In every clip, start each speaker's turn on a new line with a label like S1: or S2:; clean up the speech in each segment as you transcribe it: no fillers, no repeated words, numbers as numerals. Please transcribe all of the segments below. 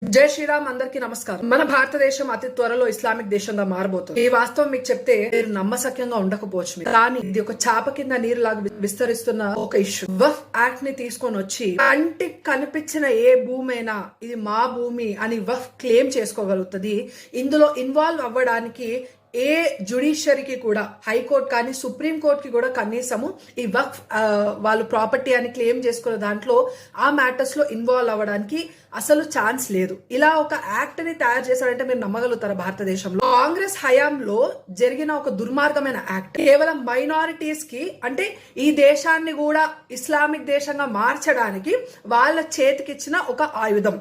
S1: జై శ్రీరామ్. అందరికీ నమస్కారం. మన భారతదేశం అతి త్వరలో ఇస్లామిక్ దేశంగా మారబోతుంది. ఈ వాస్తవం మీకు చెప్తే మీరు నమ్మసక్యంగా ఉండకపోవచ్చు, కానీ ఇది ఒక చాప కింద నీరు లాగా విస్తరిస్తున్న ఒక ఇష్యూ. వక్ఫ్ యాక్ట్ ని తీసుకొని వచ్చి కంటికి కనిపించిన ఏ భూమైనా ఇది మా భూమి అని వక్ఫ్ క్లెయిమ్ చేసుకోగలుగుతుంది. ఇందులో ఇన్వాల్వ్ అవ్వడానికి ఏ జ్యుడిషియరీకి కూడా, హైకోర్టు కానీ సుప్రీం కోర్టుకి కూడా కనీసము ఈ వక్ఫ్ వాళ్ళు ప్రాపర్టీ అని క్లెయిమ్ చేసుకున్న దాంట్లో ఆ మ్యాటర్స్ లో ఇన్వాల్వ్ అవ్వడానికి అసలు ఛాన్స్ లేదు. ఇలా ఒక యాక్ట్ ని తయారు చేశారంటే మీరు నమ్మగలుగుతారా? భారతదేశంలో కాంగ్రెస్ హయాంలో జరిగిన ఒక దుర్మార్గమైన యాక్ట్ కేవలం మైనారిటీస్ కి, అంటే ఈ దేశాన్ని కూడా ఇస్లామిక్ దేశంగా మార్చడానికి వాళ్ళ చేతికిచ్చిన ఒక ఆయుధం.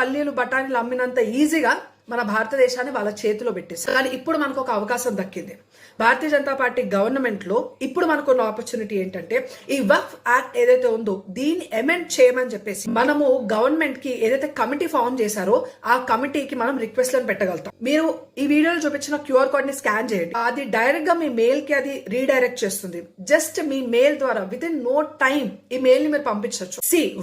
S1: పల్లీలు బఠానీలు అమ్మినంత ఈజీగా మన భారతదేశాన్ని వాళ్ళ చేతిలో పెట్టేస్తారు. కానీ ఇప్పుడు మనకు ఒక అవకాశం దక్కింది. భారతీయ జనతా పార్టీ గవర్నమెంట్ లో ఇప్పుడు మనకున్న ఆపర్చునిటీ ఏంటంటే ఈ వక్ఫ్ యాక్ట్ ఏదైతే ఉందో దీన్ని అమెండ్ చేయమని చెప్పేసి మనము గవర్నమెంట్ కి ఏదైతే కమిటీ ఫామ్ చేశారో ఆ కమిటీకి మనం రిక్వెస్ట్లను పెట్టగలుగుతాం. మీరు ఈ వీడియోలో చూపించిన క్యూఆర్ కోడ్ ని స్కాన్ చేయండి. అది డైరెక్ట్ గా మీ మెయిల్ కి అది రీడైరెక్ట్ చేస్తుంది. జస్ట్ మీ మెయిల్ ద్వారా విత్ ఇన్ నో టైం ఈ మెయిల్ ని మీరు పంపించవచ్చు.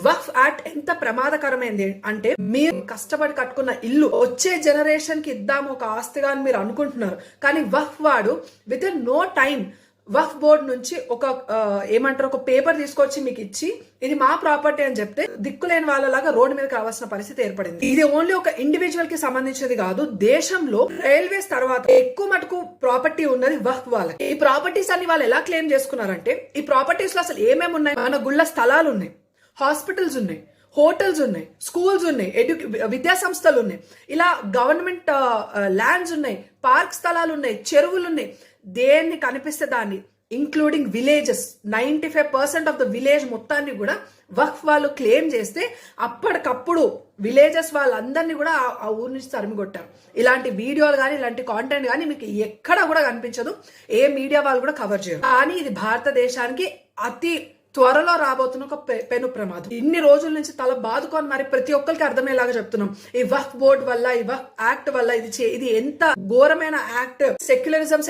S1: వక్ఫ్ యాక్ట్ ఎంత ప్రమాదకరమైంది అంటే, మీరు కష్టపడి కట్టుకున్న ఇల్లు వచ్చే జనరేషన్ కి ఇద్దాము ఒక ఆస్తిగా అని మీరు అనుకుంటున్నారు, కానీ వక్ఫ్ వాడు within no time Waqf board నుంచి ఒక పేపర్ తీసుకొచ్చి మీకు ఇచ్చి ఇది మా ప్రాపర్టీ అని చెప్తే దిక్కులేని వాళ్ళలాగా రోడ్డు మీద కావాల్సిన పరిస్థితి ఏర్పడింది. ఇది ఓన్లీ ఒక ఇండివిజువల్ కి సంబంధించినది కాదు. దేశంలో రైల్వేస్ తర్వాత ఎక్కువ మటుకు ప్రాపర్టీ ఉన్నది వక్ఫ్ వాళ్ళకి. ఈ ప్రాపర్టీస్ అన్ని వాళ్ళు ఎలా క్లెయిమ్ చేసుకున్నారంటే, ఈ ప్రాపర్టీస్ లో అసలు ఏమేమి ఉన్నాయి? మన గుళ్ళ స్థలాలు ఉన్నాయి, హాస్పిటల్స్ ఉన్నాయి, హోటల్స్ ఉన్నాయి, స్కూల్స్ ఉన్నాయి, విద్యా సంస్థలు ఉన్నాయి, ఇలా గవర్నమెంట్ ల్యాండ్స్ ఉన్నాయి, పార్క్ స్థలాలు ఉన్నాయి, చెరువులు ఉన్నాయి. దేన్ని కనిపిస్తే దాన్ని, including villages, 95% of the village మొత్తాన్ని కూడా వక్ఫ్ వాళ్ళు క్లెయిమ్ చేస్తే అప్పటికప్పుడు విలేజెస్ వాళ్ళందరినీ కూడా ఆ ఊరి నుంచి తరిమికొట్టారు. ఇలాంటి వీడియోలు కానీ ఇలాంటి కాంటెంట్ కానీ మీకు ఎక్కడ కూడా కనిపించదు. ఏ మీడియా వాళ్ళు కూడా కవర్ చేయరు. కానీ ఇది భారతదేశానికి అతి త్వరలో రాబోతున్న ఒక పెను ప్రమాదం. ఇన్ని రోజుల నుంచి తల బాదుకొని మరి ప్రతి ఒక్కరికి అర్థమయ్యేలాగా చెప్తున్నాం. ఈ వక్ఫ్ బోర్డు వల్ల, ఈ వక్ఫ్ యాక్ట్ వల్ల ఇది ఎంత ఘోరమైన యాక్ట్. సెక్యులరిజం